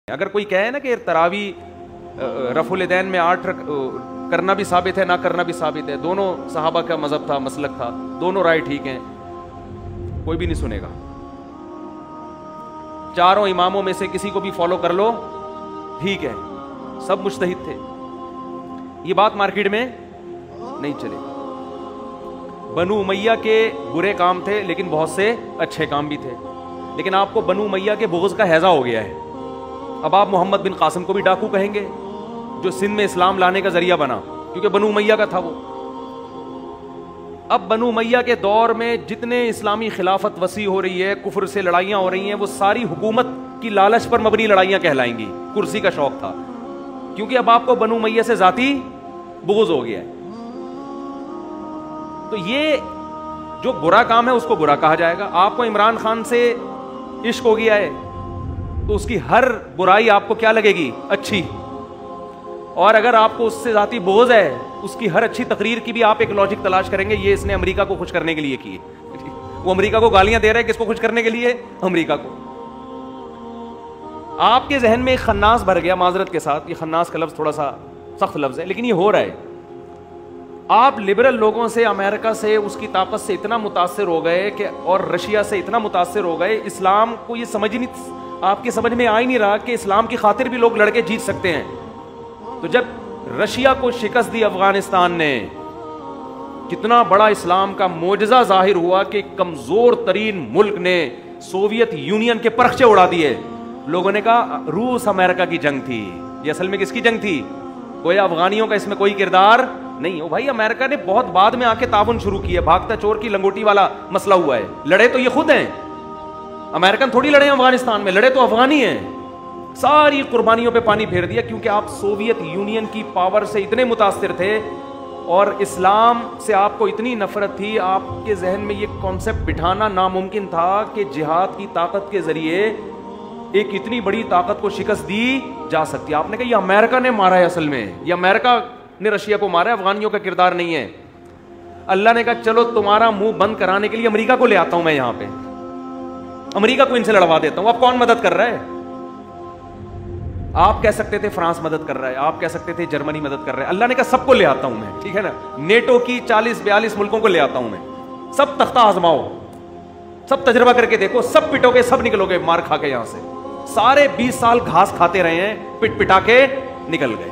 اگر کوئی کہے نا کہ تراوی رفع الیدین میں 8 کرنا بھی ثابت ہے، نہ کرنا بھی ثابت ہے، دونوں صحابہ کا مذہب تھا، مسلک تھا، دونوں رائے ٹھیک ہیں، کوئی بھی نہیں سنے گا. چاروں اماموں میں سے کسی کو بھی فالو کر لو ٹھیک ہے، سب مجتہد تھے. یہ بات مارکیٹ میں نہیں چلے. بنو امیہ کے برے کام تھے لیکن بہت سے اچھے کام بھی تھے، لیکن آپ کو بنو امیہ کے بغض کا ہیضہ ہو گیا ہے. اب آپ محمد بن قاسم کو بھی ڈاکو کہیں گے جو سندھ میں اسلام لانے کا ذریعہ بنا، کیونکہ بنو امیہ کا تھا وہ. اب بنو امیہ کے دور میں جتنے اسلامی خلافت وسیع ہو رہی ہے، کفر سے لڑائیاں ہو رہی ہیں، وہ ساری حکومت کی لالچ پر مبنی لڑائیاں کہلائیں گی. کرسی کا شوق تھا، کیونکہ اب آپ کو بنو امیہ سے ذاتی بغض ہو گیا ہے. تو یہ جو برا کام ہے اس کو برا کہا جائے گا. آپ کو عمران خان سے عشق ہو گیا ہے تو اس کی ہر برائی آپ کو کیا لگے گی؟ اچھی. اور اگر آپ کو اس سے ذاتی بغض ہے، اس کی ہر اچھی تقریر کی بھی آپ ایک لاجک تلاش کریں گے، یہ اس نے امریکہ کو خوش کرنے کے لیے کی. وہ امریکہ کو گالیاں دے رہے ہیں، کس کو خوش کرنے کے لیے؟ امریکہ کو. آپ کے ذہن میں ایک خناس بھر گیا، معذرت کے ساتھ یہ خناس کا لفظ تھوڑا سا سخت لفظ ہے لیکن یہ ہو رہا ہے. آپ لبرل لوگوں سے، امریکہ سے، اس کی طاقت سے اتنا متاثر ہو گئے کہ، اور رشیا سے اتنا متاثر ہو گئے، اسلام کو یہ سمجھ نہیں، آپ کی سمجھ میں آ ہی نہیں رہا کہ اسلام کی خاطر بھی لوگ لڑکے جیت سکتے ہیں. تو جب رشیا کو شکست دی افغانستان نے، کتنا بڑا اسلام کا معجزہ ظاہر ہوا کہ کمزور ترین ملک نے سوویت یونین کے پرخچے اڑا دیے. لوگوں نے کہا روس امریکہ کی جنگ تھی. یہ اصل میں کس کی جنگ تھی؟ کوئی افغانیوں کا اس میں کوئی کردار نہیں. ہو بھائی، امریکہ نے بہت بعد میں آ کے تعاون شروع کیا. بھاگتا چور کی لنگوٹی والا مسئلہ ہوا ہے. لڑے تو یہ خود ہیں، امریکن تھوڑی لڑے ہیں افغانستان میں، لڑے تو افغانی ہیں. ساری قربانیوں پہ پانی پھیر دیا کیونکہ آپ سوویت یونین کی پاور سے اتنے متاثر تھے اور اسلام سے آپ کو اتنی نفرت تھی. آپ کے ذہن میں یہ کانسیپٹ بٹھانا ناممکن تھا کہ جہاد کی طاقت کے ذریعے ایک اتنی بڑی طاقت کو شکست دی جا سکتی ہے. آپ نے کہا یہ امریکہ نے مارا ہے، اصل میں یہ امریکہ نے رشیا کو مارا ہے، افغانیوں کا کردار نہیں ہے. اللہ نے کہا چلو تمہارا منہ بند کرانے کے لیے امریکہ کو لے آتا ہوں میں یہاں پہ، امریکہ کو ان سے لڑوا دیتا ہوں. اب کون مدد کر رہا ہے؟ آپ کہہ سکتے تھے فرانس مدد کر رہا ہے، آپ کہہ سکتے تھے جرمنی مدد کر رہا ہے. اللہ نے کہا سب کو لے آتا ہوں میں، ٹھیک ہے نا. نیٹو کی 40-42 ملکوں کو لے آتا ہوں میں. سب تختہ آزماؤ، سب تجربہ کر کے دیکھو، سب پٹو گے، سب نکلو گے مار کھا کے یہاں سے. سارے 20 سال گھاس کھاتے رہے ہیں، پٹ پٹا کے نکل گئے.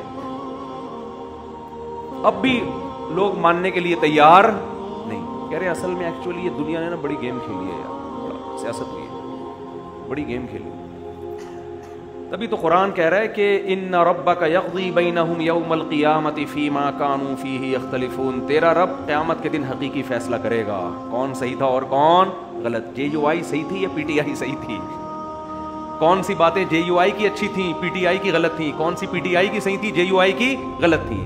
اب بھی لوگ ماننے کے لیے تیار نہیں. کہہ رہے اصل میں ایکچولی یہ دنیا نے نا بڑی گیم کھیلی ہے یار، بڑا سیاست ہوئی ہے، بڑی گیم کھیلی. تبھی تو قرآن کہہ رہا ہے کہ ان ربک یقضی بینہم یوم القیامۃ فیما کانوا فیہ یختلفون. تیرا رب قیامت کے دن حقیقی فیصلہ کرے گا کون صحیح تھا اور کون غلط. جے یو آئی صحیح تھی یا پی ٹی آئی صحیح تھی؟ کون سی باتیں جے یو آئی کی اچھی تھیں، پی ٹی آئی کی غلط تھیں؟ کون سی پی ٹی آئی کی صحیح تھی، جے یو آئی کی غلط تھی؟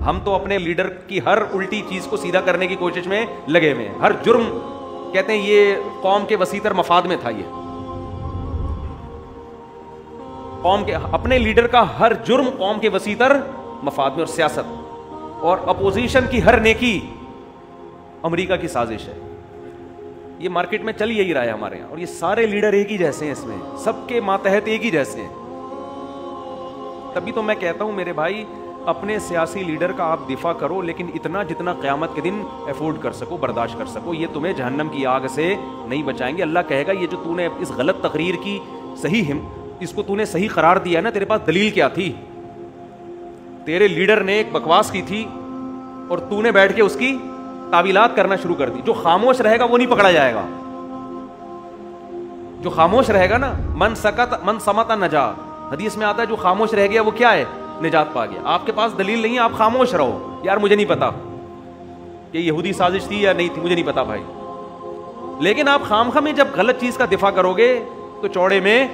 ہم تو اپنے لیڈر کی ہر الٹی چیز کو سیدھا کرنے کی کوشش میں لگے ہوئے ہیں. ہر جرم کہتے ہیں یہ قوم کے وسیع تر مفاد میں تھا. یہ قوم کے اپنے لیڈر کا ہر جرم قوم کے وسیع تر مفاد میں. اور سیاست اور اپوزیشن کی ہر نیکی امریکہ کی سازش ہے. یہ مارکیٹ میں چل یہی رہا ہے ہمارے یہاں. اور یہ سارے لیڈر ایک ہی جیسے ہیں، اس میں سب کے ماتحت ایک ہی جیسے ہیں. تبھی تو میں کہتا ہوں میرے بھائی، اپنے سیاسی لیڈر کا آپ دفاع کرو، لیکن اتنا جتنا قیامت کے دن افورڈ کر سکو، برداشت کر سکو. یہ تمہیں جہنم کی آگ سے نہیں بچائیں گے. اللہ کہے گا یہ جو تو نے اس غلط تقریر کی صحیح اس کو تو نے صحیح قرار دیا ہے نا، تیرے پاس دلیل کیا تھی؟ تیرے لیڈر نے ایک بکواس کی تھی اور تو نے بیٹھ کے اس کی تعویلات کرنا شروع کر دی. جو خاموش رہے گا وہ نہیں پکڑا جائے گا. جو خاموش رہے گا نا، من سمت نجا. حدیث میں آتا ہے جو خاموش رہ گیا وہ کیا ہے؟ نجات پا گیا. آپ کے پاس دلیل نہیں ہے، آپ خاموش رہو. یار مجھے نہیں پتا کہ یہودی سازش تھی یا نہیں تھی، مجھے نہیں پتا بھائی. لیکن آپ خامخواہ میں جب غلط چیز کا دفاع کرو گے تو چوڑے میں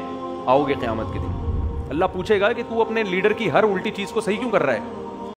آؤ گے قیامت کے دن. اللہ پوچھے گا کہ تو اپنے لیڈر کی ہر الٹی چیز کو صحیح کیوں کر رہا ہے؟